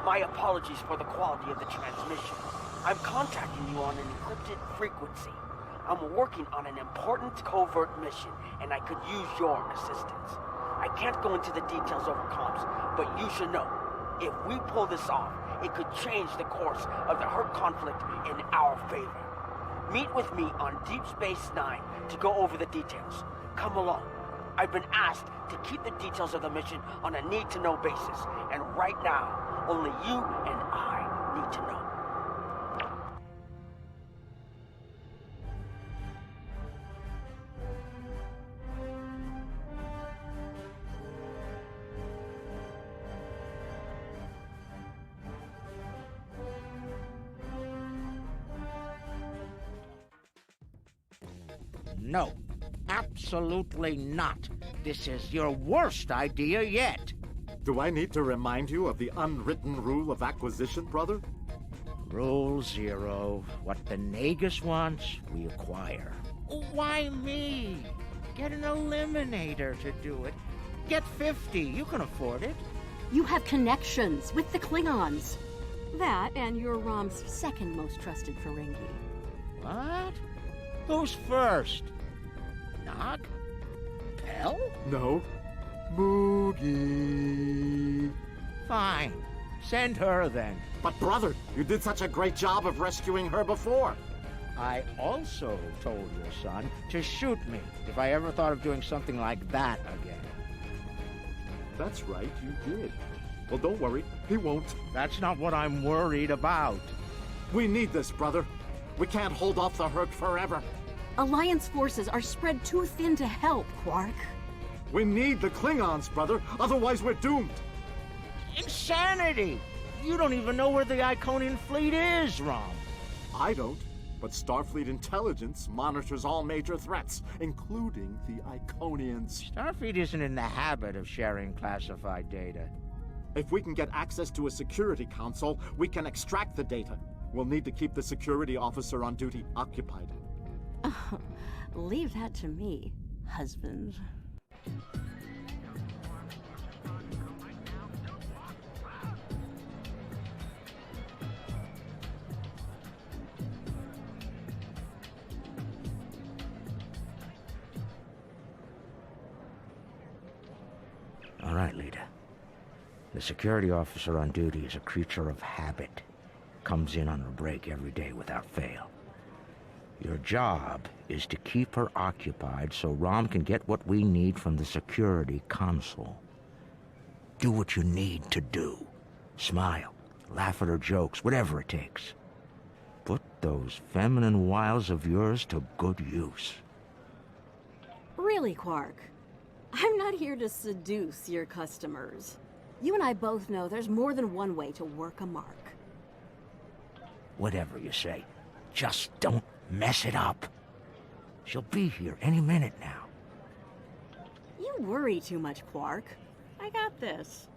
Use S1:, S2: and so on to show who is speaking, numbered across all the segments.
S1: My apologies for the quality of the transmission. I'm contacting you on an encrypted frequency. I'm working on an important covert mission, and I could use your assistance. I can't go into the details over comms, but you should know, if we pull this off, it could change the course of the Hur'q conflict in our favor. Meet with me on Deep Space Nine to go over the details. Come along. I've been asked to keep the details of the mission on a need-to-know basis, and right now, only you and I need to know.
S2: No, absolutely not. This is your worst idea yet.
S3: Do I need to remind you of the unwritten rule of acquisition, brother?
S2: Rule 0. What the Nagus wants, we acquire. Why me? Get an eliminator to do it. Get 50. You can afford it.
S4: You have connections with the Klingons. That and you're Rom's second most trusted Ferengi.
S2: What? Who's first? Nog? Pell?
S3: No. Moogie.
S2: Fine. Send her then.
S3: But brother, you did such a great job of rescuing her before.
S2: I also told your son to shoot me if I ever thought of doing something like that again.
S3: That's right, you did. Well, don't worry, he won't.
S2: That's not what I'm worried about.
S3: We need this, brother. We can't hold off the Hur'q forever.
S4: Alliance forces are spread too thin to help, Quark.
S3: We need the Klingons, brother. Otherwise, we're doomed.
S2: Insanity! You don't even know where the Iconian fleet is, Rom.
S3: I don't, but Starfleet intelligence monitors all major threats, including the Iconians.
S2: Starfleet isn't in the habit of sharing classified data.
S3: If we can get access to a security console, we can extract the data. We'll need to keep the security officer on duty occupied.
S4: Leave that to me, husband.
S2: All right, leader. The security officer on duty is a creature of habit. Comes in on her break every day without fail. Your job is to keep her occupied so Rom can get what we need from the security console. Do what you need to do. Smile, laugh at her jokes, whatever it takes. Put those feminine wiles of yours to good use.
S4: Really, Quark? I'm not here to seduce your customers. You and I both know there's more than one way to work a mark.
S2: Whatever you say, just don't mess it up. She'll be here any minute now.
S4: You worry too much, Quark. I got this.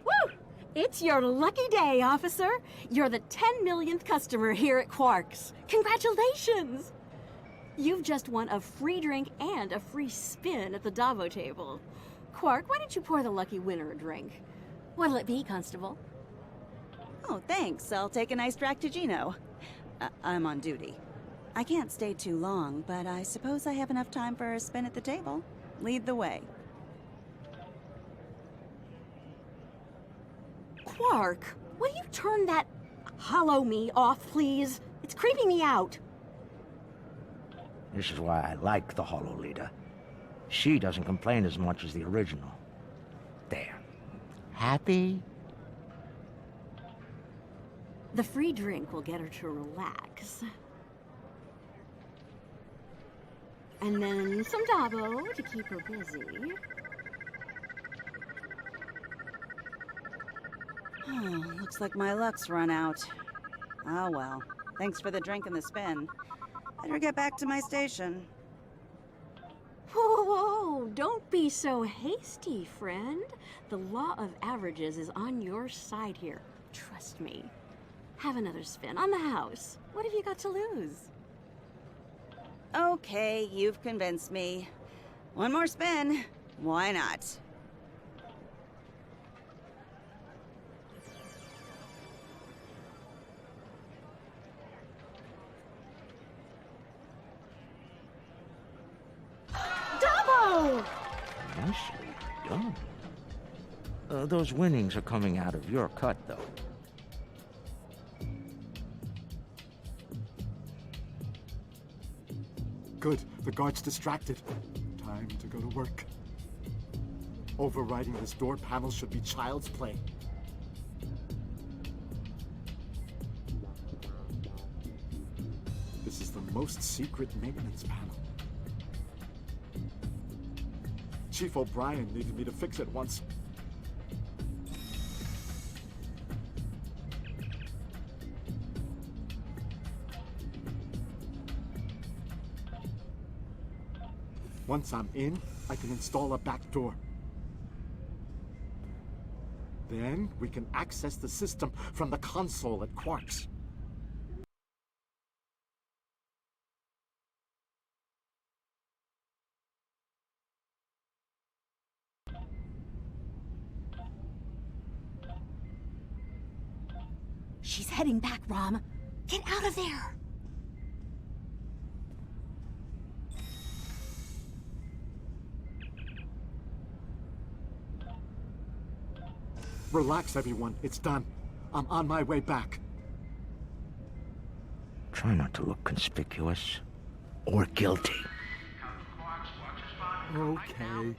S4: Woo! It's your lucky day, officer. You're the 10 millionth customer here at Quark's. Congratulations! You've just won a free drink and a free spin at the Davo table. Quark, why don't you pour the lucky winner a drink? What'll it be, Constable?
S5: Oh, thanks. I'll take an iced Dractigino. I'm on duty. I can't stay too long, but I suppose I have enough time for a spin at the table. Lead the way.
S4: Quark, will you turn that hollow me off, please? It's creeping me out.
S2: This is why I like the Hollow Leader. She doesn't complain as much as the original. There. Happy?
S4: The free drink will get her to relax. And then some Davo to keep her busy.
S5: Looks like my luck's run out. Oh well. Thanks for the drink and the spin. Better get back to my station.
S4: Whoa, whoa, don't be so hasty, friend. The law of averages is on your side here. Trust me. Have another spin on the house. What have you got to lose?
S5: Okay, you've convinced me. One more spin. Why not?
S2: Nicely done. Those winnings are coming out of your cut, though.
S3: Good. The guard's distracted. Time to go to work. Overriding this door panel should be child's play. This is the most secret maintenance panel. Chief O'Brien needed me to fix it once. Once I'm in, I can install a back door. Then we can access the system from the console at Quark's.
S4: She's heading back, Rom. Get out of there!
S3: Relax, everyone. It's done. I'm on my way back.
S2: Try not to look conspicuous or guilty.
S3: Okay.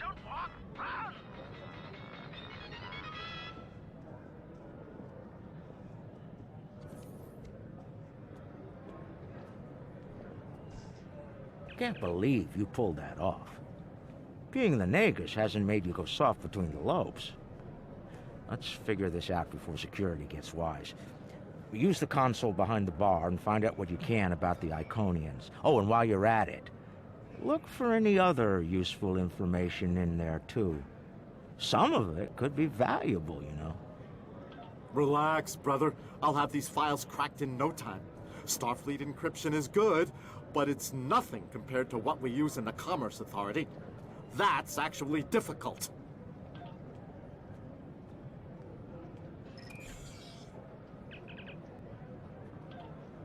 S2: Can't believe you pulled that off. Being the Nagus hasn't made you go soft between the lobes. Let's figure this out before security gets wise. We use the console behind the bar and find out what you can about the Iconians. Oh, and while you're at it, look for any other useful information in there, too. Some of it could be valuable, you know.
S3: Relax, brother. I'll have these files cracked in no time. Starfleet encryption is good, but it's nothing compared to what we use in the Commerce Authority. That's actually difficult.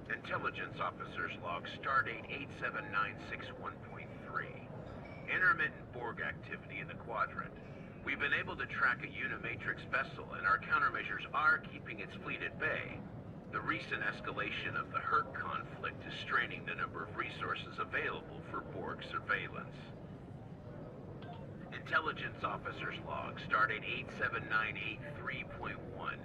S6: Intelligence Officer's Log, Stardate 87961.3. Intermittent Borg activity in the Quadrant. We've been able to track a Unimatrix vessel, and our countermeasures are keeping its fleet at bay. The recent escalation of the Hur'q conflict is straining the number of resources available for Borg surveillance. Intelligence Officer's Log, Stardate 87983.1.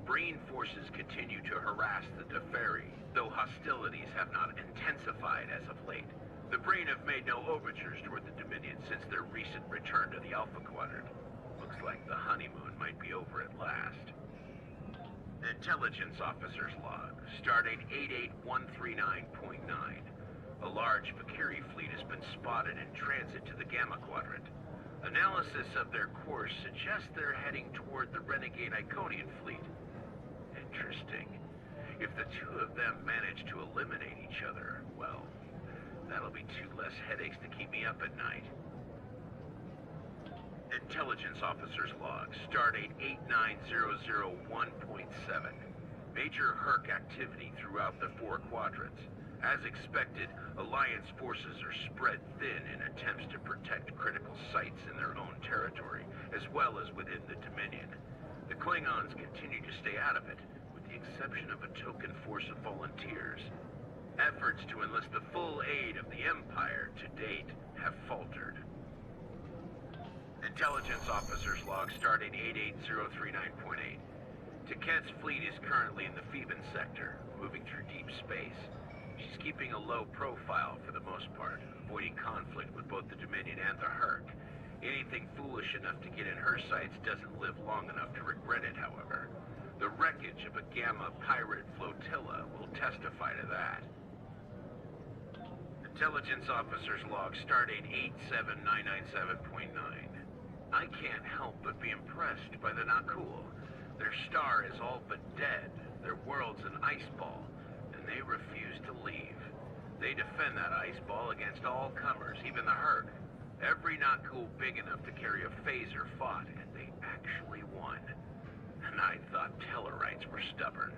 S6: Breen forces continue to harass the Deferi, though hostilities have not intensified as of late. The Breen have made no overtures toward the Dominion since their recent return to the Alpha Quadrant. Looks like the honeymoon might be over at last. Intelligence Officer's Log, Stardate 88139.9. A large Vakiri fleet has been spotted in transit to the Gamma Quadrant. Analysis of their course suggests they're heading toward the renegade Iconian fleet. Interesting. If the two of them manage to eliminate each other, well, that'll be two less headaches to keep me up at night. Intelligence Officer's Log, Stardate 89001.7. Major Hur'q activity throughout the 4 quadrants. As expected, Alliance forces are spread thin in attempts to protect critical sites in their own territory, as well as within the Dominion. The Klingons continue to stay out of it, with the exception of a token force of volunteers. Efforts to enlist the full aid of the Empire to date have faltered. Intelligence Officer's Log, Stardate 88039.8. Taket's fleet is currently in the Phoeban sector, moving through deep space. She's keeping a low profile for the most part, avoiding conflict with both the Dominion and the Hur'q. Anything foolish enough to get in her sights doesn't live long enough to regret it, however. The wreckage of a Gamma pirate flotilla will testify to that. Intelligence Officer's Log, Stardate 87997.9. I can't help but be impressed by the Nakul. Their star is all but dead, their world's an ice ball, and they refuse to leave. They defend that ice ball against all comers, even the Hur'q. Every Nakul big enough to carry a phaser fought, and they actually won. And I thought Tellarites were stubborn.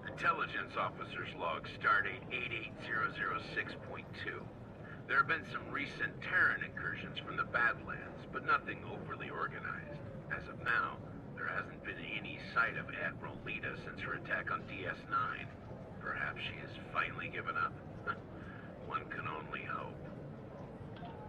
S6: Intelligence Officer's Log, Stardate 88006.2. There have been some recent Terran incursions from the Badlands, but nothing overly organized. As of now, there hasn't been any sight of Admiral Lita since her attack on DS9. Perhaps she has finally given up. One can only hope.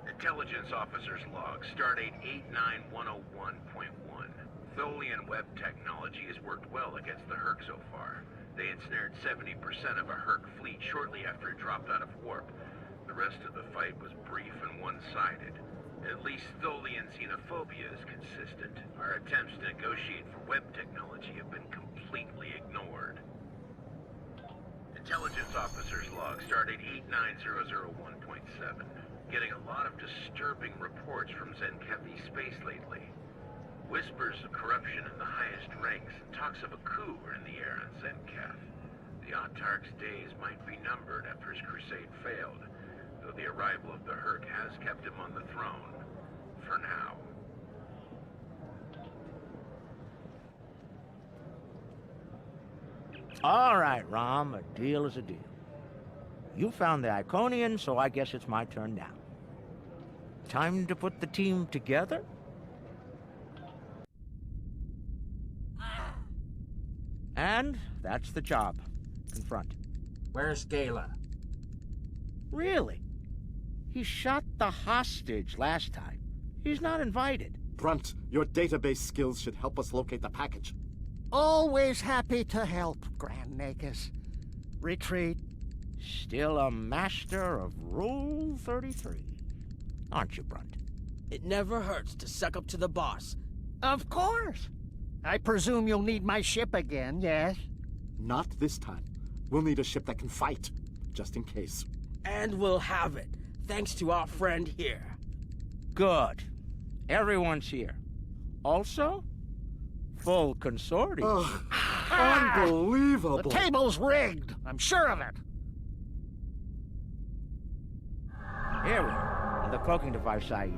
S6: Intelligence Officer's Log, Stardate 89101.1. Tholian web technology has worked well against the Hur'q so far. They ensnared 70% of a Hur'q fleet shortly after it dropped out of warp. The rest of the fight was brief and one-sided. At least Tholian xenophobia is consistent. Our attempts to negotiate for web technology have been completely ignored. Intelligence Officer's Log, Stardate 89001.7. Getting a lot of disturbing reports from Zenkethi space lately. Whispers of corruption in the highest ranks and talks of a coup are in the air on Zenketh. The Autarch's days might be numbered after his crusade failed, though the arrival of the Hur'q has kept him on the throne. For now.
S2: All right, Rom, a deal is a deal. You found the Iconian, so I guess it's my turn now. Time to put the team together? And that's the job. Confront.
S7: Where's Gala?
S2: Really? He shot the hostage last time. He's not invited.
S3: Brunt, your database skills should help us locate the package.
S7: Always happy to help, Grand Nagus. Retreat.
S2: Still a master of Rule 33. Aren't you, Brunt?
S1: It never hurts to suck up to the boss.
S7: Of course. I presume you'll need my ship again, yes?
S3: Not this time. We'll need a ship that can fight, just in case.
S1: And we'll have it, thanks to our friend here.
S2: Good. Everyone's here. Also, full consortium.
S3: Ugh, unbelievable!
S7: The table's rigged. I'm sure of it.
S2: Here we are. The cloaking device I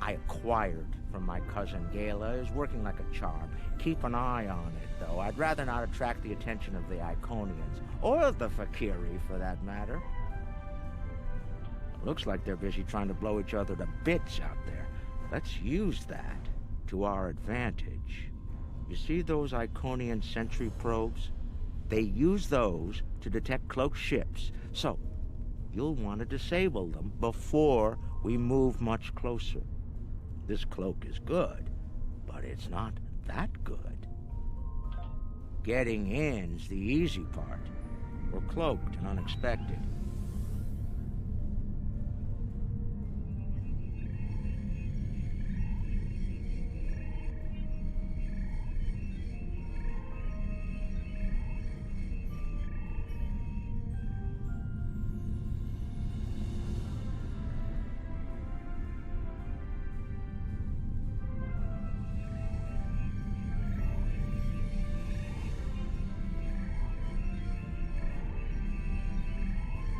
S2: acquired from my cousin Gala is working like a charm. Keep an eye on it, though. I'd rather not attract the attention of the Iconians, or the Fakiri, for that matter. Looks like they're busy trying to blow each other to bits out there. Let's use that to our advantage. You see those Iconian sentry probes? They use those to detect cloaked ships, so you'll want to disable them before we move much closer. This cloak is good, but it's not that good. Getting in's the easy part. We're cloaked and unexpected.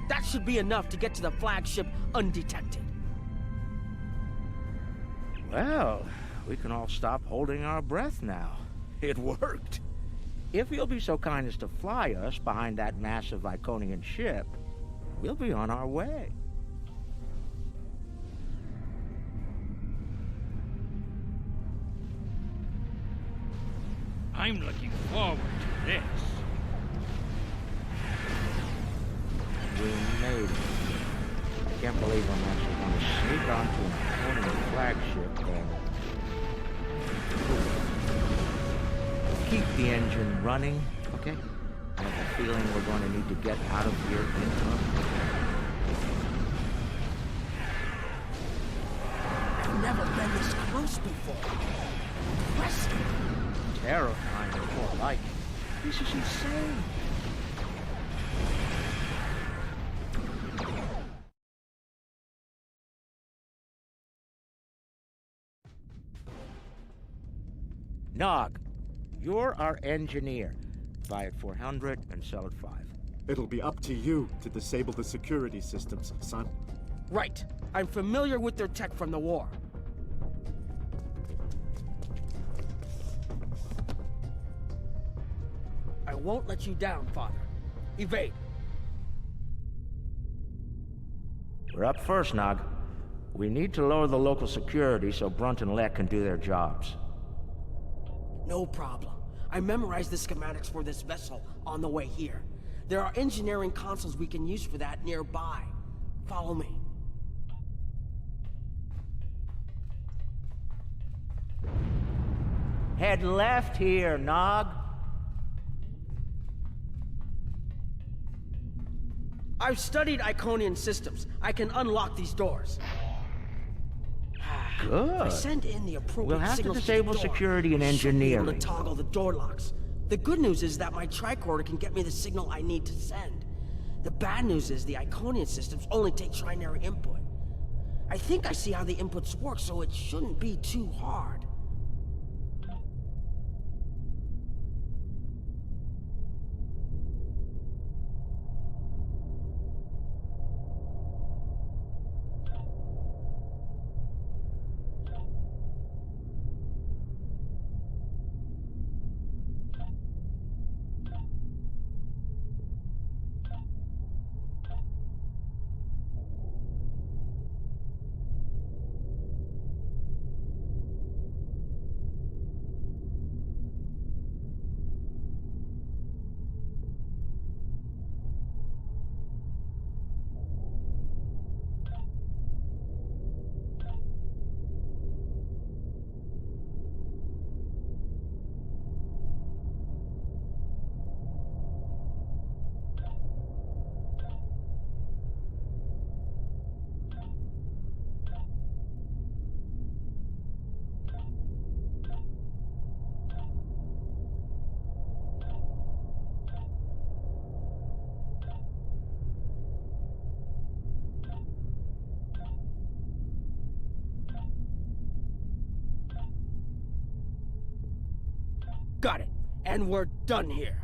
S1: That should be enough to get to the flagship undetected.
S2: Well, we can all stop holding our breath now. It worked. If you'll be so kind as to fly us behind that massive Iconian ship, we'll be on our way.
S8: I'm looking forward to this.
S2: We made it. I can't believe I'm actually going to sneak onto an Iconian flagship and keep the engine running, okay? I have a feeling we're going to need to get out of here in time.
S1: I've never been this close before. Impressive.
S2: Terrifying or more like it. This is insane. Nog, you're our engineer. Buy at 400 and sell at 5.
S3: It'll be up to you to disable the security systems, son.
S1: Right. I'm familiar with their tech from the war. I won't let you down, Father. Evade.
S2: We're up first, Nog. We need to lower the local security so Brunt and Lek can do their jobs.
S1: No problem. I memorized the schematics for this vessel on the way here. There are engineering consoles we can use for that nearby. Follow me.
S2: Head left here, Nog.
S1: I've studied Iconian systems. I can unlock these doors.
S2: Good.
S1: If I send in the appropriate
S2: We'll have to
S1: signals
S2: disable
S1: the door,
S2: security and
S1: I should be able
S2: engineering.
S1: to toggle the door locks. The good news is that my tricorder can get me the signal I need to send. The bad news is the Iconian systems only take trinary input. I think I see how the inputs work, so it shouldn't be too hard. Got it. And we're done here.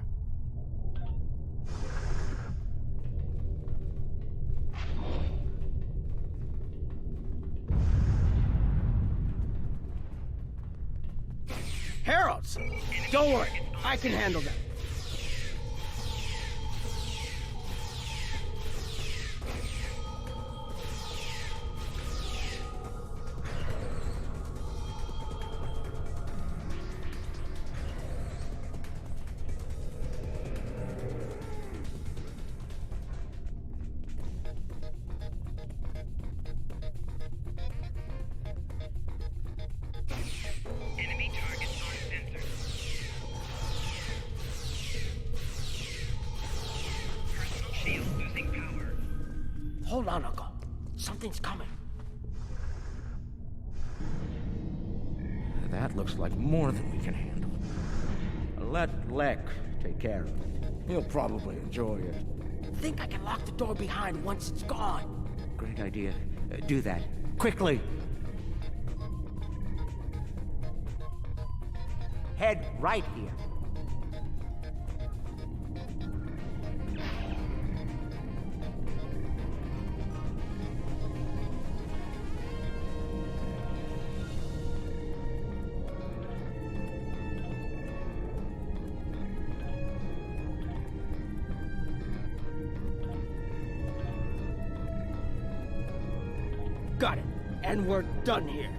S1: Heralds! Don't worry, I can handle them.
S9: Enemy targets on sensor. Personal shield losing power.
S1: Hold on, Uncle. Something's coming.
S2: That looks like more than we can handle. Let Lek take care of it. He'll probably enjoy it.
S1: Think I can lock the door behind once it's gone.
S2: Great idea. Do that. Quickly! Head right here.
S1: Got it. And we're done here.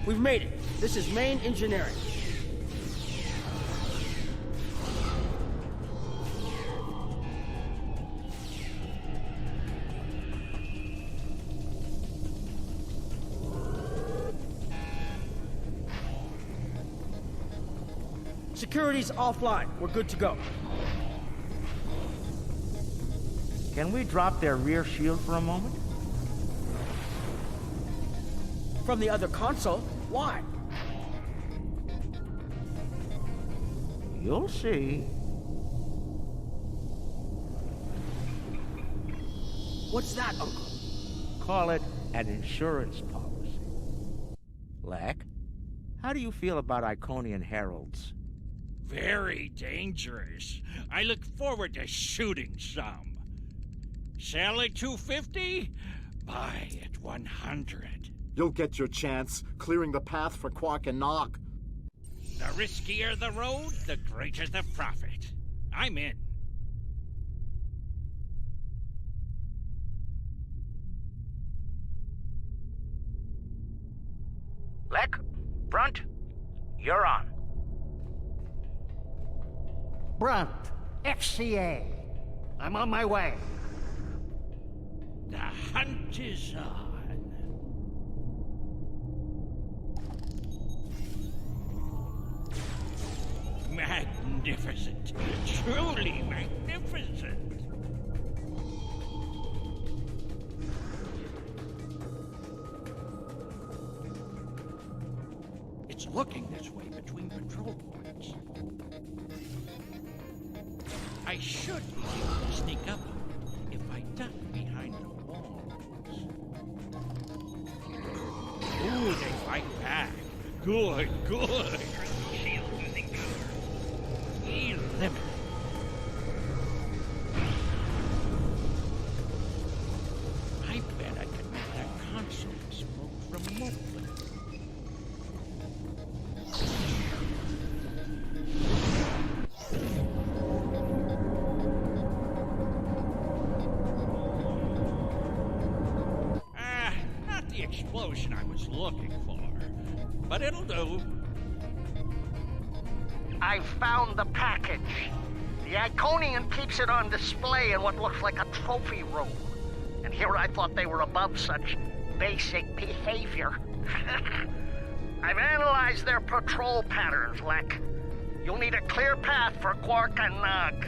S1: We've made it. This is main engineering. Security's offline. We're good to go.
S2: Can we drop their rear shield for a moment?
S1: From the other console? Why?
S2: You'll see.
S1: What's that, Uncle?
S2: Call it an insurance policy. Lek? How do you feel about Iconian heralds?
S8: Very dangerous. I look forward to shooting some. Sell at 250? Buy at 100.
S3: You'll get your chance, clearing the path for Quark and Nog.
S8: The riskier the road, the greater the profit. I'm in.
S2: Lek, Brunt, you're on.
S7: Brunt, FCA. I'm on my way.
S8: The hunt is on. Magnificent. Truly magnificent. It's looking this way between patrol points. I should be able to sneak up if I duck behind the walls. Ooh, they fight back. Good, good.
S9: Shield losing power.
S8: Eliminate. I bet I could make that console explode remotely. Not the explosion I was looking for, but it'll do.
S7: I found the package. The Iconian keeps it on display in what looks like a trophy room. And here I thought they were above such basic behavior. I've analyzed their patrol patterns, Lek. You'll need a clear path for Quark and Nog.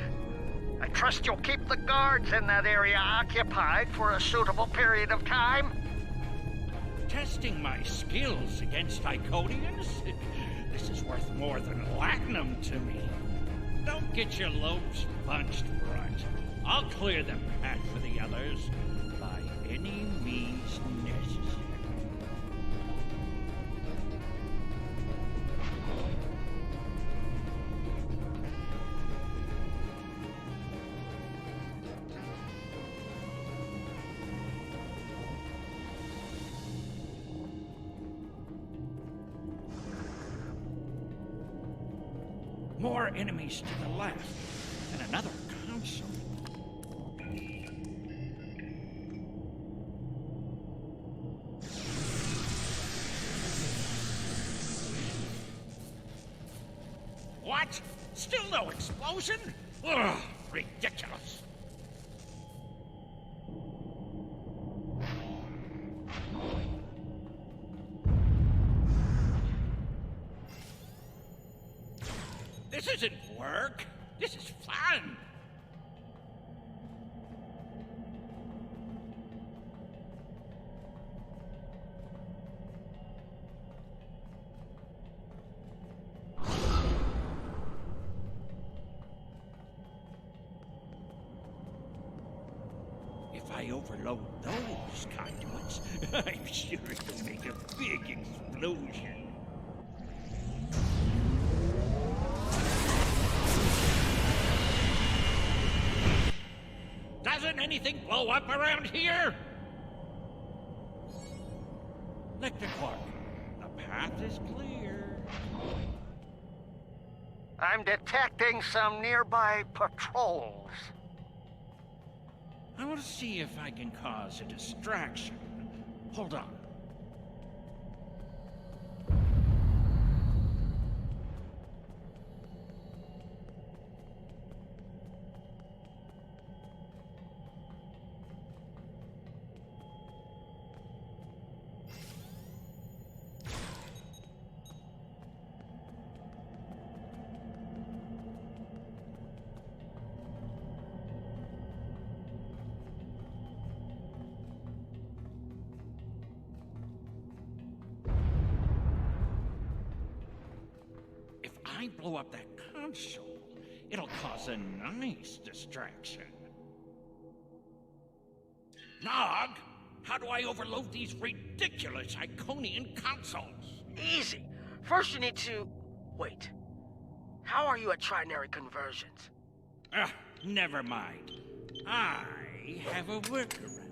S7: I trust you'll keep the guards in that area occupied for a suitable period of time.
S8: Testing my skills against Iconians? This is worth more than platinum to me. Don't get your lobes bunched, Brunt. I'll clear the path for the others by any means necessary. More enemies to the left, and another console. What? Still no explosion? Ugh, ridiculous. This isn't work. This is fun. If I overload those conduits, I'm sure it'll make a big explosion. Doesn't anything blow up around here? Lecter Quark, the path is clear.
S7: I'm detecting some nearby patrols.
S8: I want to see if I can cause a distraction. Hold on. I blow up that console, it'll cause a nice distraction. Nog, how do I overload these ridiculous Iconian consoles?
S1: Easy. First you need to... Wait. How are you at trinary conversions?
S8: Never mind. I have a workaround.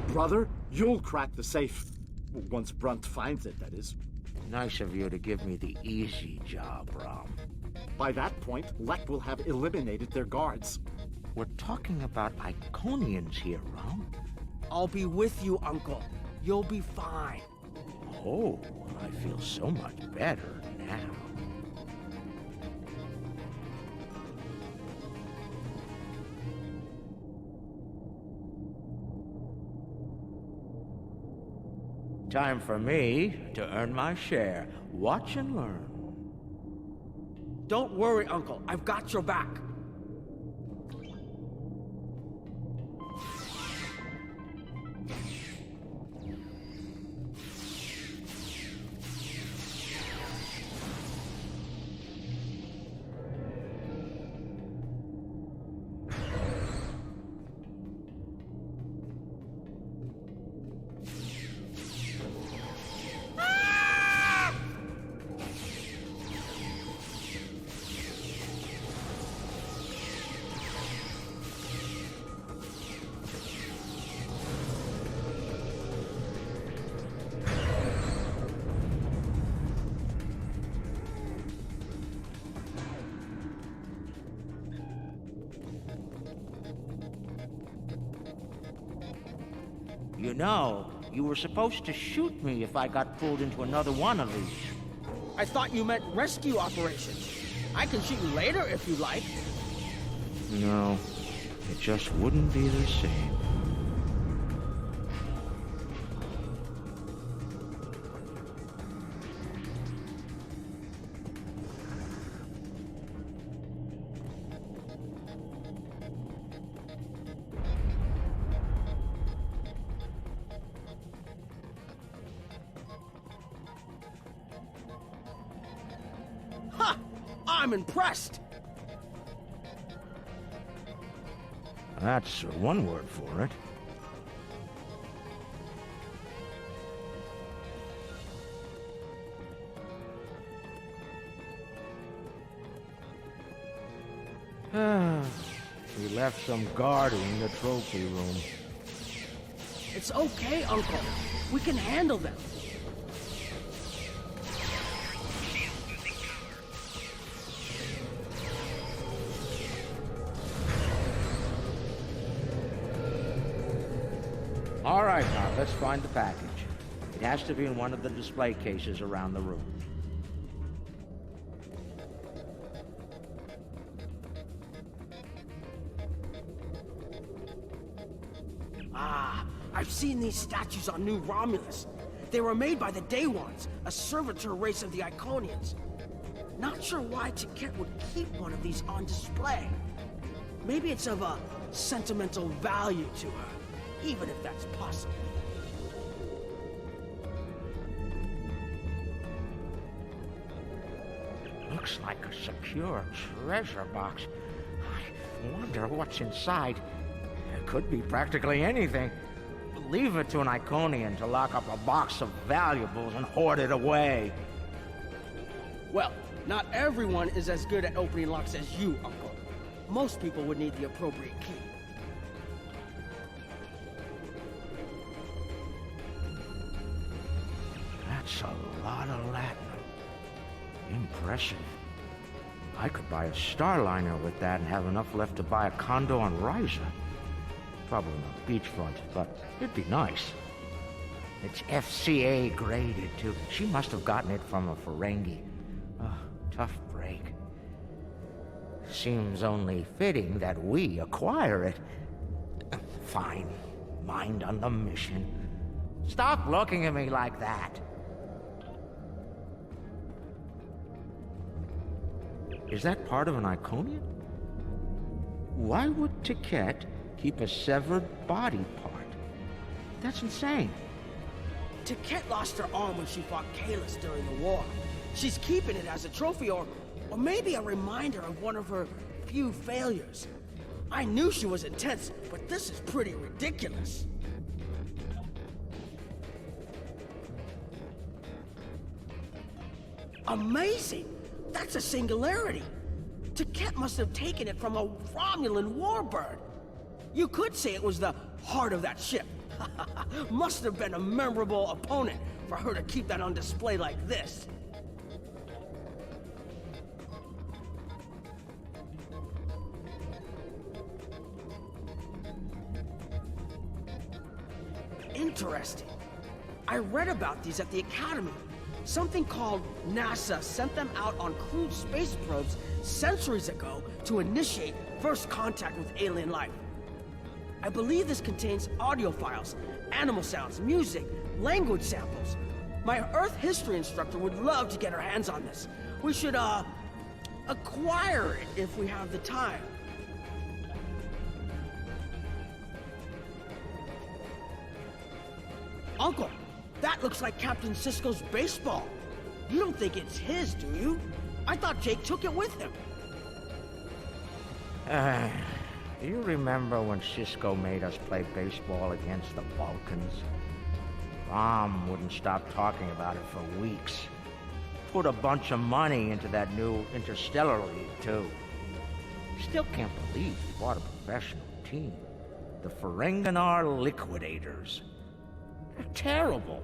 S3: Brother, you'll crack the safe. Once Brunt finds it, that is.
S2: Nice of you to give me the easy job, Rom.
S3: By that point, Hur'q will have eliminated their guards.
S2: We're talking about Iconians here, Rom.
S1: I'll be with you, Uncle. You'll be fine.
S2: Oh, I feel so much better now. Time for me to earn my share. Watch and learn.
S1: Don't worry, Uncle. I've got your back.
S2: You know, you were supposed to shoot me if I got pulled into another one of these.
S1: I thought you meant rescue operations. I can shoot you later if you like.
S2: No, it just wouldn't be the same.
S1: I'm impressed.
S2: That's one word for it. We left some guarding the trophy room.
S1: It's okay, Uncle. We can handle them.
S2: All right, now, let's find the package. It has to be in one of the display cases around the room.
S1: Ah, I've seen these statues on New Romulus. They were made by the Day Ones, a servitor race of the Iconians. Not sure why Tiket would keep one of these on display. Maybe it's of a sentimental value to her, even if that's possible.
S2: Looks like a secure treasure box. I wonder what's inside. It could be practically anything. Leave it to an Iconian to lock up a box of valuables and hoard it away.
S1: Well, not everyone is as good at opening locks as you, Uncle. Most people would need the appropriate key.
S2: That's a lot of Latin. Impressive. I could buy a Starliner with that and have enough left to buy a condo on Ryza. Probably not beachfront, but it'd be nice. It's FCA graded, too. She must have gotten it from a Ferengi. Oh, tough break. Seems only fitting that we acquire it. Fine. Mind on the mission. Stop looking at me like that. Is that part of an Iconian? Why would Tiket keep a severed body part? That's insane.
S1: Tiket lost her arm when she fought Kalis during the war. She's keeping it as a trophy, or Or maybe a reminder of one of her few failures. I knew she was intense, but this is pretty ridiculous. Amazing! That's a singularity. Taket must have taken it from a Romulan warbird. You could say it was the heart of that ship. Must have been a memorable opponent for her to keep that on display like this. Interesting. I read about these at the Academy. Something called NASA sent them out on crewed space probes centuries ago to initiate first contact with alien life. I believe this contains audio files, animal sounds, music, language samples. My Earth history instructor would love to get her hands on this. We should, acquire it if we have the time. Uncle, that looks like Captain Sisko's baseball. You don't think it's his, do you? I thought Jake took it with him.
S2: Do you remember when Sisko made us play baseball against the Vulcans? Rom wouldn't stop talking about it for weeks. Put a bunch of money into that new Interstellar League, too. Still can't believe he bought a professional team. The Ferenginar Liquidators. They're terrible.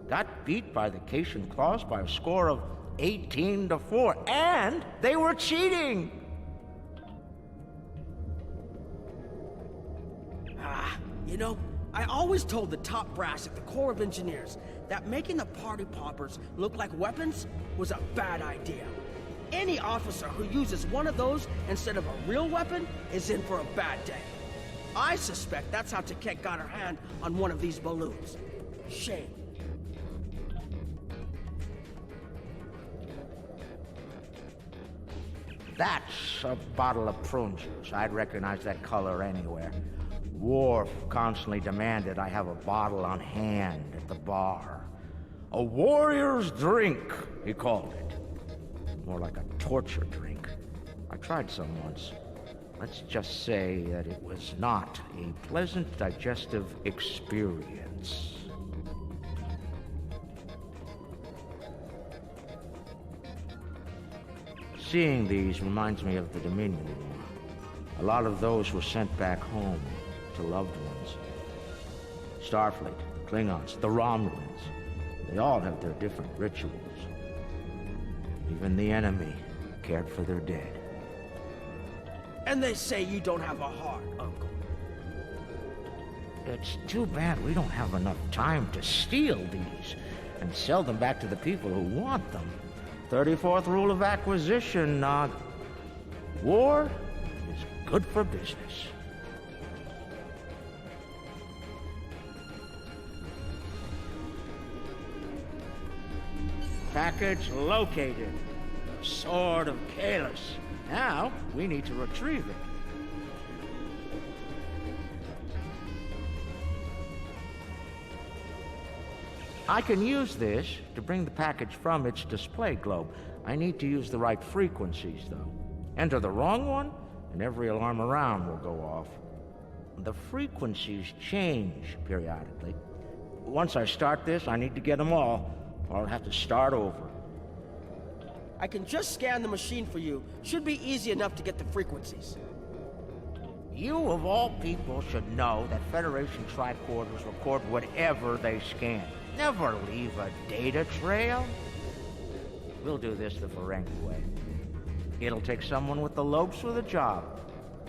S2: Got beat by the Cation Claws by a score of 18-4, and they were cheating!
S1: You know, I always told the top brass at the Corps of Engineers that making the party poppers look like weapons was a bad idea. Any officer who uses one of those instead of a real weapon is in for a bad day. I suspect that's how Taket got her hand on one of these balloons. Shame.
S2: That's a bottle of prune juice. I'd recognize that color anywhere. Worf constantly demanded I have a bottle on hand at the bar. A warrior's drink, he called it. More like a torture drink. I tried some once. Let's just say that it was not a pleasant digestive experience. Seeing these reminds me of the Dominion War. A lot of those were sent back home to loved ones. Starfleet, Klingons, the Romulans. They all have their different rituals. Even the enemy cared for their dead.
S1: And they say you don't have a heart, Uncle.
S2: It's too bad we don't have enough time to steal these and sell them back to the people who want them. 34th rule of acquisition, war is good for business. Package located. The Sword of Kahless. Now, we need to retrieve it. I can use this to bring the package from its display globe. I need to use the right frequencies, though. Enter the wrong one, and every alarm around will go off. The frequencies change periodically. Once I start this, I need to get them all, or I'll have to start over.
S1: I can just scan the machine for you. Should be easy enough to get the frequencies.
S2: You, of all people, should know that Federation tricorders record whatever they scan. Never leave a data trail. We'll do this the Ferengi way. It'll take someone with the lopes for the job.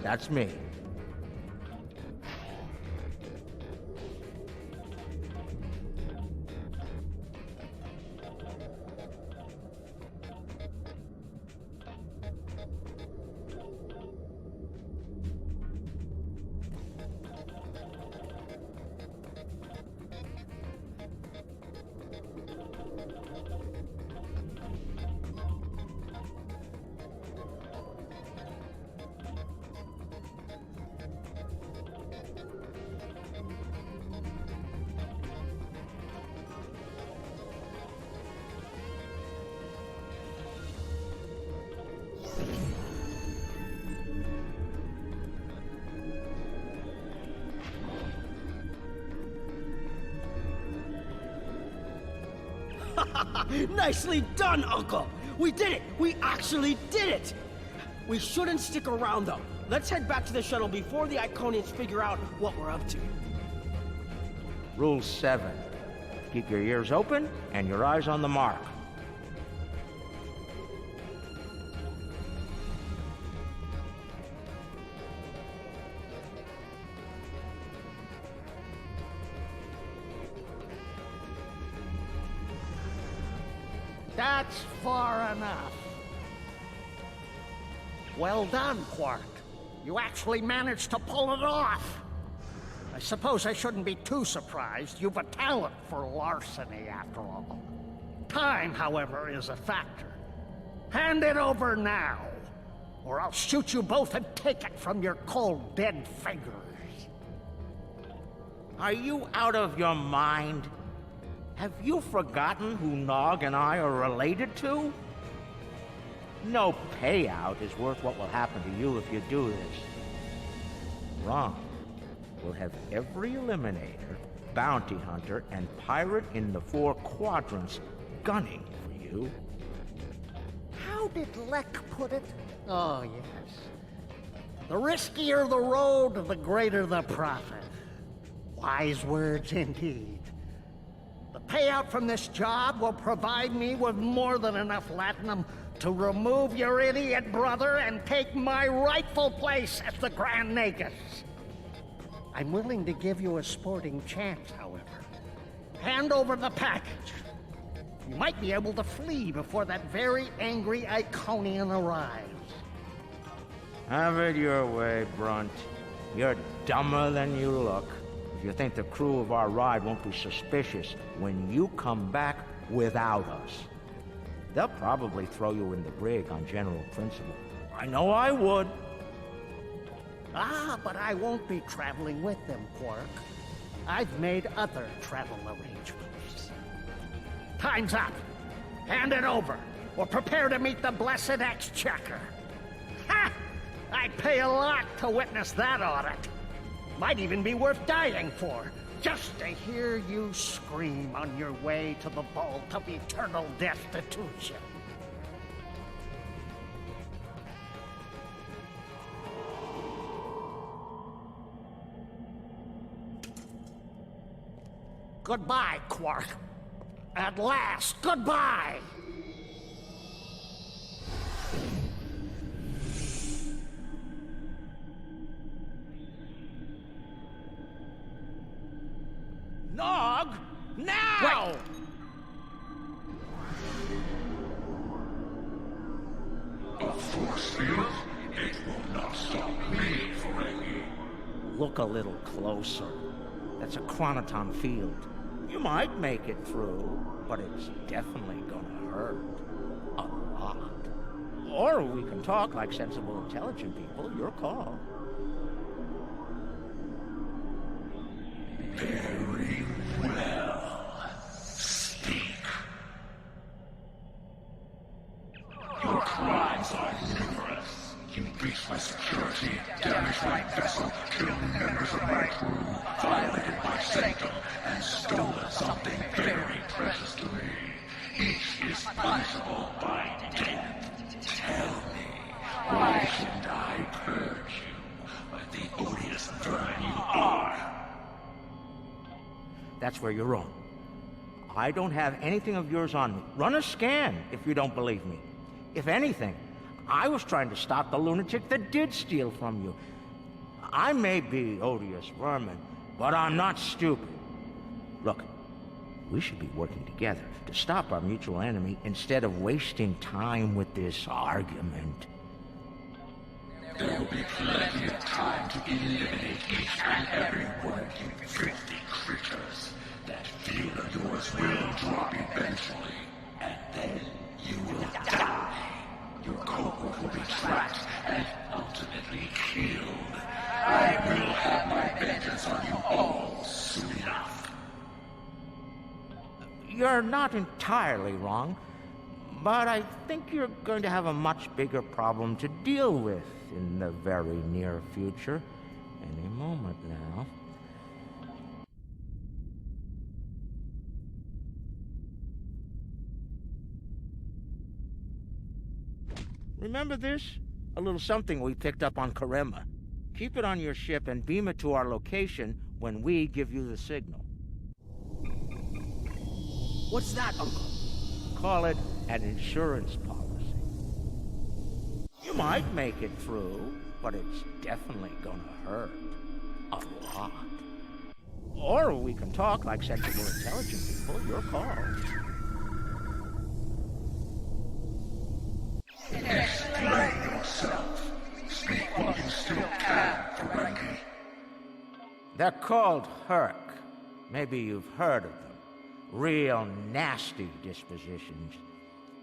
S2: That's me.
S1: Nicely done, Uncle! We did it! We actually did it! We shouldn't stick around, though. Let's head back to the shuttle before the Iconians figure out what we're up to.
S2: Rule 7. Keep your ears open and your eyes on the mark.
S7: That's far enough. Well done, Quark. You actually managed to pull it off. I suppose I shouldn't be too surprised. You've a talent for larceny, after all. Time, however, is a factor. Hand it over now, or I'll shoot you both and take it from your cold, dead fingers.
S2: Are you out of your mind? Have you forgotten who Nog and I are related to? No payout is worth what will happen to you if you do this. Wrong. We'll have every Eliminator, Bounty Hunter, and Pirate in the 4 quadrants gunning for you.
S7: How did Leck put it? Oh, yes. The riskier the road, the greater the profit. Wise words indeed. The payout from this job will provide me with more than enough latinum to remove your idiot brother and take my rightful place as the Grand Nagus. I'm willing to give you a sporting chance, however. Hand over the package. You might be able to flee before that very angry Iconian arrives.
S2: Have it your way, Brunt. You're dumber than you look. If you think the crew of our ride won't be suspicious when you come back without us. They'll probably throw you in the brig on general principle. I know I would.
S7: Ah, but I won't be traveling with them, Quark. I've made other travel arrangements. Time's up. Hand it over, or prepare to meet the blessed exchequer. Ha! I'd pay a lot to witness that audit. Might even be worth dying for, just to hear you scream on your way to the vault of eternal destitution. Goodbye, Quark. At last, goodbye!
S2: Nog! Now!
S7: Wait.
S10: A force field? It will not stop me, Ferengi.
S2: Look a little closer. That's a chronoton field. You might make it through, but it's definitely gonna hurt. A lot. Or we can talk like sensible, intelligent people. Your call.
S10: Very well. Speak. Your crimes are numerous. You breached my security, damaged my vessel, killed members of my crew, violated my sanctum, and stolen something very precious to me. Each is punishable by death. Tell me, why shouldn't I purge you like the odious vermin you are?
S2: That's where you're wrong. I don't have anything of yours on me. Run a scan if you don't believe me. If anything, I was trying to stop the lunatic that did steal from you. I may be odious vermin, but I'm not stupid. Look, we should be working together to stop our mutual enemy instead of wasting time with this argument.
S10: There will be plenty of time to eliminate each and every one of you thrifty creatures. That field of yours will drop eventually, and then you will die. Your cohort will be tracked and ultimately killed. I will have my vengeance on you all soon enough.
S2: You're not entirely wrong, but I think you're going to have a much bigger problem to deal with in the very near future. Any moment now. Remember this? A little something we picked up on Karema. Keep it on your ship and beam it to our location when we give you the signal.
S1: What's that, Uncle?
S2: Call it an insurance policy. You might make it through, but it's definitely gonna hurt. A lot. Or we can talk like sensible, intelligent people. Your call.
S10: Explain yourself. Speak while you still can, Ferengi.
S2: They're called Hur'q. Maybe you've heard of them. Real nasty dispositions.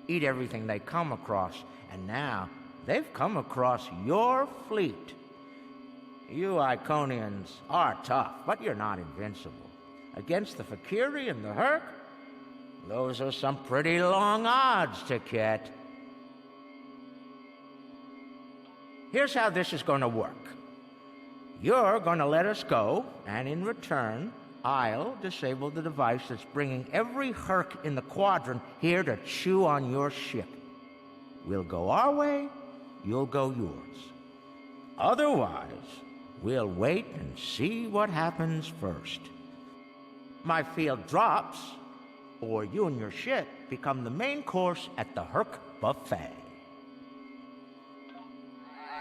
S2: Eat everything they come across, and now they've come across your fleet. You Iconians are tough, but you're not invincible. Against the Fakiri and the Hur'q, those are some pretty long odds, Ticket. Here's how this is gonna work. You're gonna let us go, and in return, I'll disable the device that's bringing every Hur'q in the Quadrant here to chew on your ship. We'll go our way, you'll go yours. Otherwise, we'll wait and see what happens first. My field drops, or you and your ship become the main course at the Hur'q buffet.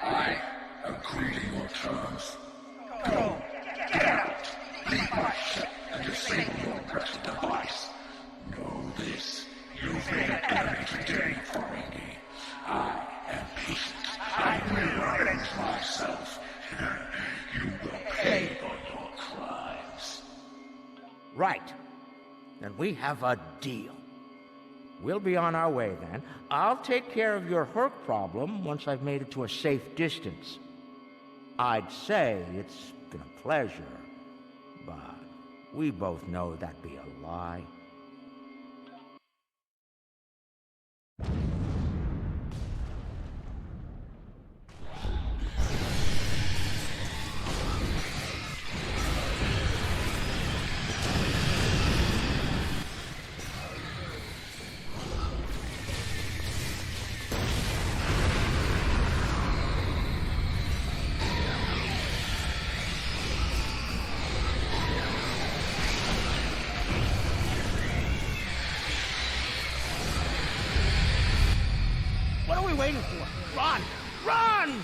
S10: I agree to your terms. Go, get out, leave my ship and disable your wretched device. Know this, you've made an enemy today, Ferengi. I am patient. I will avenge myself. You will pay for your crimes.
S2: Right. Then we have a deal. We'll be on our way then. I'll take care of your Hur'q problem once I've made it to a safe distance. I'd say it's been a pleasure, but we both know that'd be a lie.
S1: What are we waiting for? Run! Run!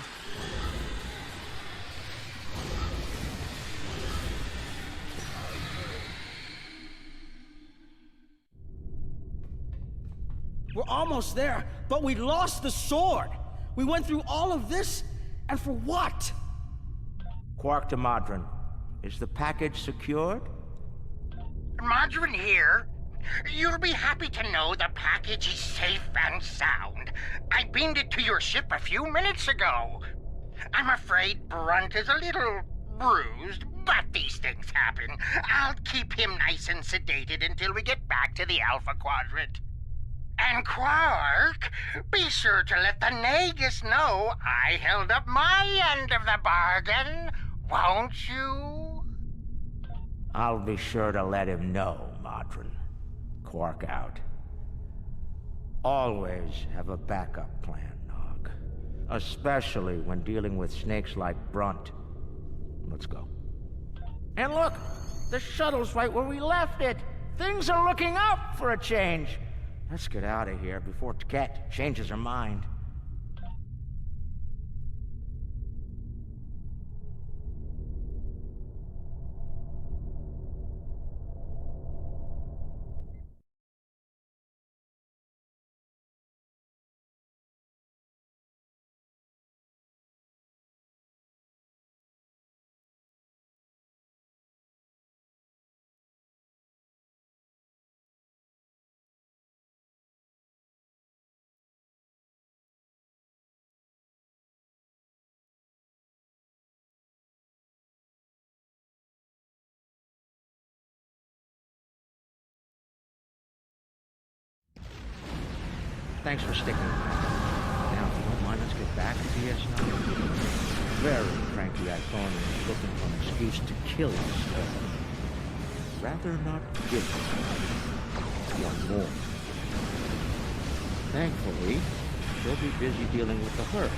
S1: We're almost there, but we lost the sword. We went through all of this, and for what?
S2: Quark to Modron. Is the package secured?
S7: Margarine here. You'll be happy to know the package is safe and sound. I beamed it to your ship a few minutes ago. I'm afraid Brunt is a little bruised, but these things happen. I'll keep him nice and sedated until we get back to the Alpha Quadrant. And Quark, be sure to let the Nagus know I held up my end of the bargain, won't you?
S2: I'll be sure to let him know, Modron. Quark out. Always have a backup plan, Nog. Especially when dealing with snakes like Brunt. Let's go. And look! The shuttle's right where we left it! Things are looking up for a change! Let's get out of here before Ket changes her mind. Thanks for sticking with me. Now, if you don't mind, let's get back to DS9. Very cranky Iconian is looking for an excuse to kill us. Rather not give us one more. Thankfully, she'll be busy dealing with the Hur'q.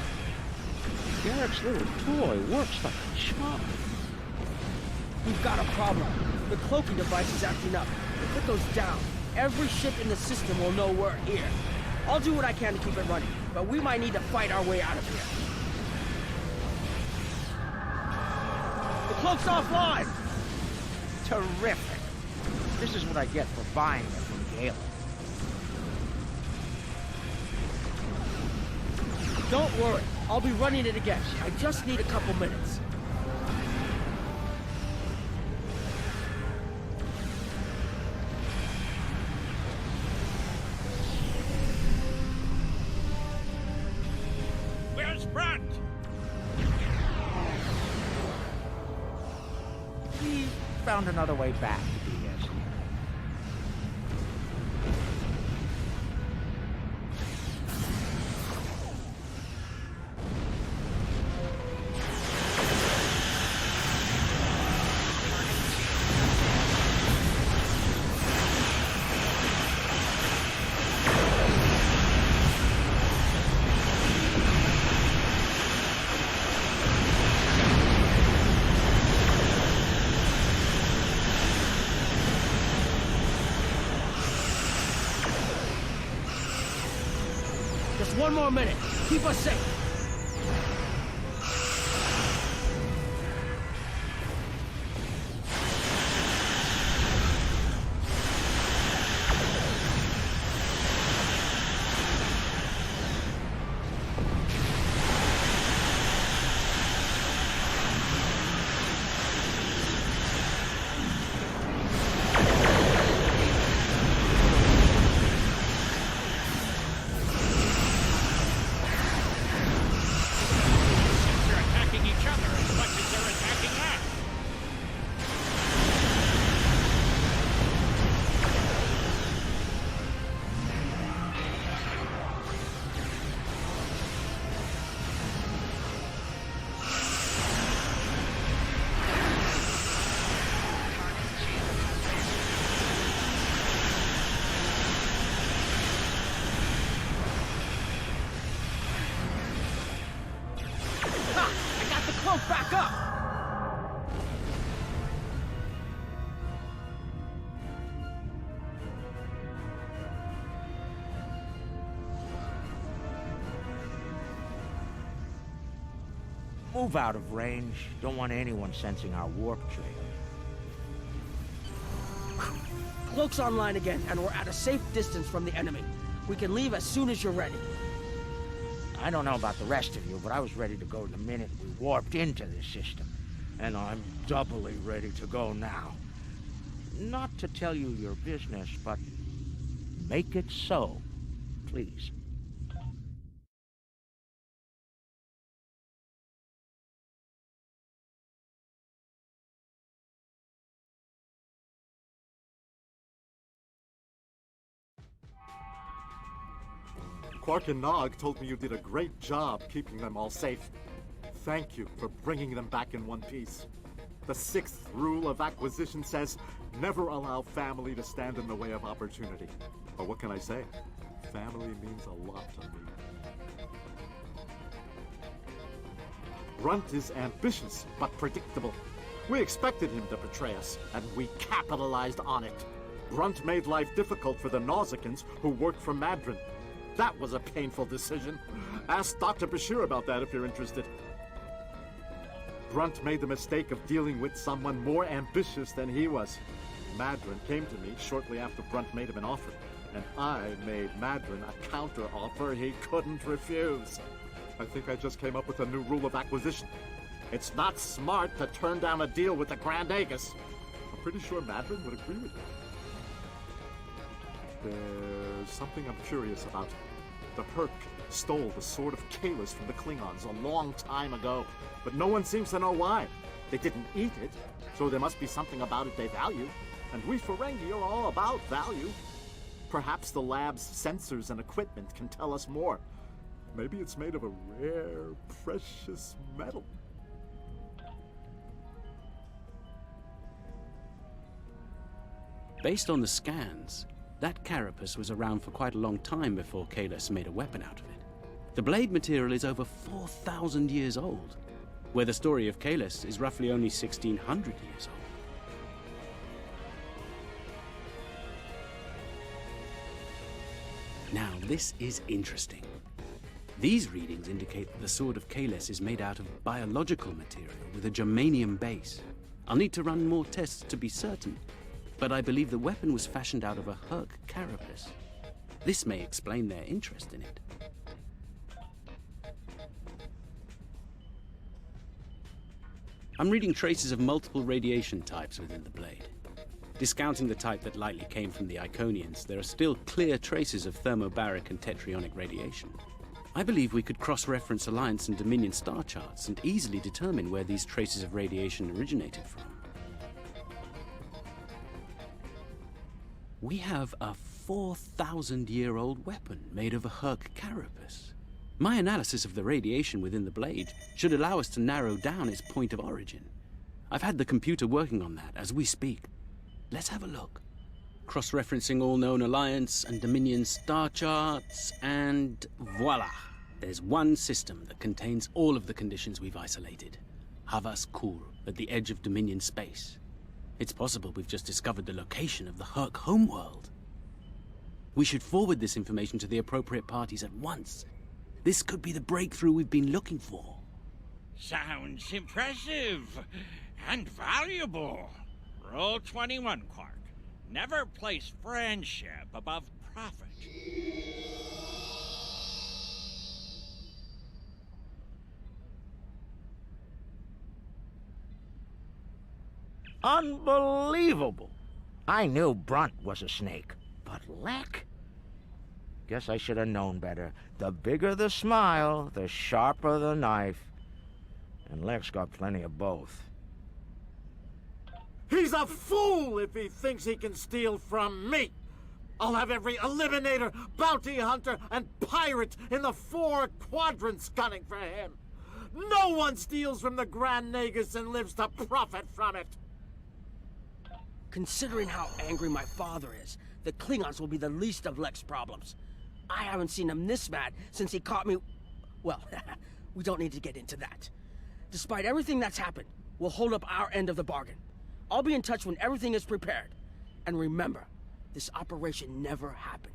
S2: Garrick's little toy works like a charm.
S1: We've got a problem. The cloaking device is acting up. If it goes down, every ship in the system will know we're here. I'll do what I can to keep it running, but we might need to fight our way out of here. The cloak's offline!
S2: Terrific. This is what I get for buying it from Galen.
S1: Don't worry, I'll be running it again. I just need a couple minutes.
S8: Where's Brunt?
S2: He found another way back to BS.
S1: Just one more minute. Keep us safe. Back up!
S2: Move out of range. Don't want anyone sensing our warp trail.
S1: Cloak's online again, and we're at a safe distance from the enemy. We can leave as soon as you're ready.
S2: I don't know about the rest of you, but I was ready to go the minute we warped into this system. And I'm doubly ready to go now. Not to tell you your business, but make it so, please.
S3: Quark and Nog told me you did a great job keeping them all safe. Thank you for bringing them back in one piece. The sixth rule of acquisition says, never allow family to stand in the way of opportunity. But what can I say? Family means a lot to me. Brunt is ambitious, but predictable. We expected him to betray us, and we capitalized on it. Brunt made life difficult for the Nausicans who worked for Madron. That was a painful decision. Ask Dr. Bashir about that if you're interested. Brunt made the mistake of dealing with someone more ambitious than he was. Madron came to me shortly after Brunt made him an offer, and I made Madron a counter-offer he couldn't refuse. I think I just came up with a new rule of acquisition. It's not smart to turn down a deal with the Grand Aegis. I'm pretty sure Madron would agree with me. There's something I'm curious about. The Hur'q stole the Sword of Kahless from the Klingons a long time ago, but no one seems to know why. They didn't eat it, so there must be something about it they value. And we Ferengi are all about value. Perhaps the lab's sensors and equipment can tell us more. Maybe it's made of a rare, precious metal.
S11: Based on the scans, that carapace was around for quite a long time before Kahless made a weapon out of it. The blade material is over 4,000 years old, where the story of Kalis is roughly only 1,600 years old. Now, this is interesting. These readings indicate that the Sword of Kalis is made out of biological material with a germanium base. I'll need to run more tests to be certain, but I believe the weapon was fashioned out of a Hur'q carapace. This may explain their interest in it. I'm reading traces of multiple radiation types within the blade. Discounting the type that likely came from the Iconians, there are still clear traces of thermobaric and tetrionic radiation. I believe we could cross-reference Alliance and Dominion star charts and easily determine where these traces of radiation originated from. We have a 4,000-year-old weapon made of a Hur'q carapace. My analysis of the radiation within the blade should allow us to narrow down its point of origin. I've had the computer working on that as we speak. Let's have a look. Cross-referencing all known Alliance and Dominion star charts, and voila! There's one system that contains all of the conditions we've isolated. Havas Kur, at the edge of Dominion space. It's possible we've just discovered the location of the Hur'q homeworld. We should forward this information to the appropriate parties at once. This could be the breakthrough we've been looking for.
S8: Sounds impressive and valuable. Rule 21, Quark. Never place friendship above profit.
S2: Unbelievable! I knew Brunt was a snake, but Lek? Guess I should have known better. The bigger the smile, the sharper the knife. And Lek's got plenty of both.
S3: He's a fool if he thinks he can steal from me! I'll have every eliminator, bounty hunter, and pirate in the 4 quadrants gunning for him! No one steals from the Grand Nagus and lives to profit from it!
S1: Considering how angry my father is, the Klingons will be the least of Lek's problems. I haven't seen him this mad since he caught me... Well, we don't need to get into that. Despite everything that's happened, we'll hold up our end of the bargain. I'll be in touch when everything is prepared. And remember, this operation never happened.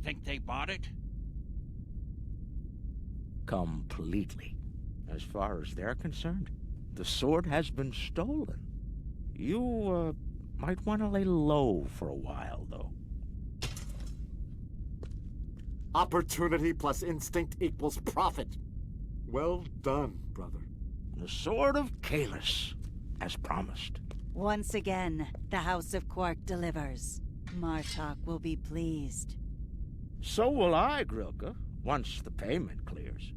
S8: Think they bought it?
S2: Completely. As far as they're concerned, the sword has been stolen. You, might want to lay low for a while, though.
S3: Opportunity plus instinct equals profit. Well done, brother.
S2: The Sword of Kalis, as promised.
S5: Once again, the House of Quark delivers. Martok will be pleased.
S2: So will I, Grilka, once the payment clears.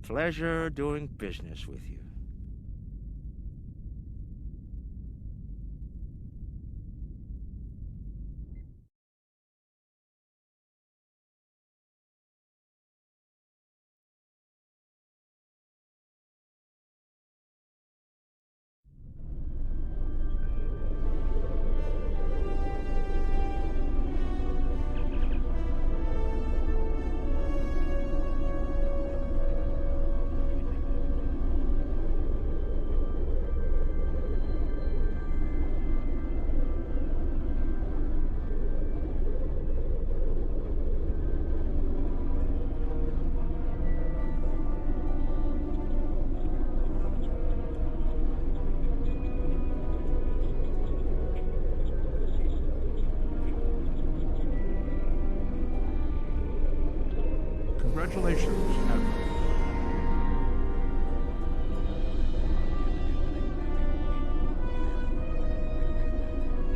S2: Pleasure doing business with you.
S12: Congratulations, Admiral.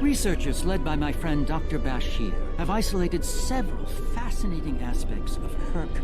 S13: Researchers led by my friend Dr. Bashir have isolated several fascinating aspects of Hur'q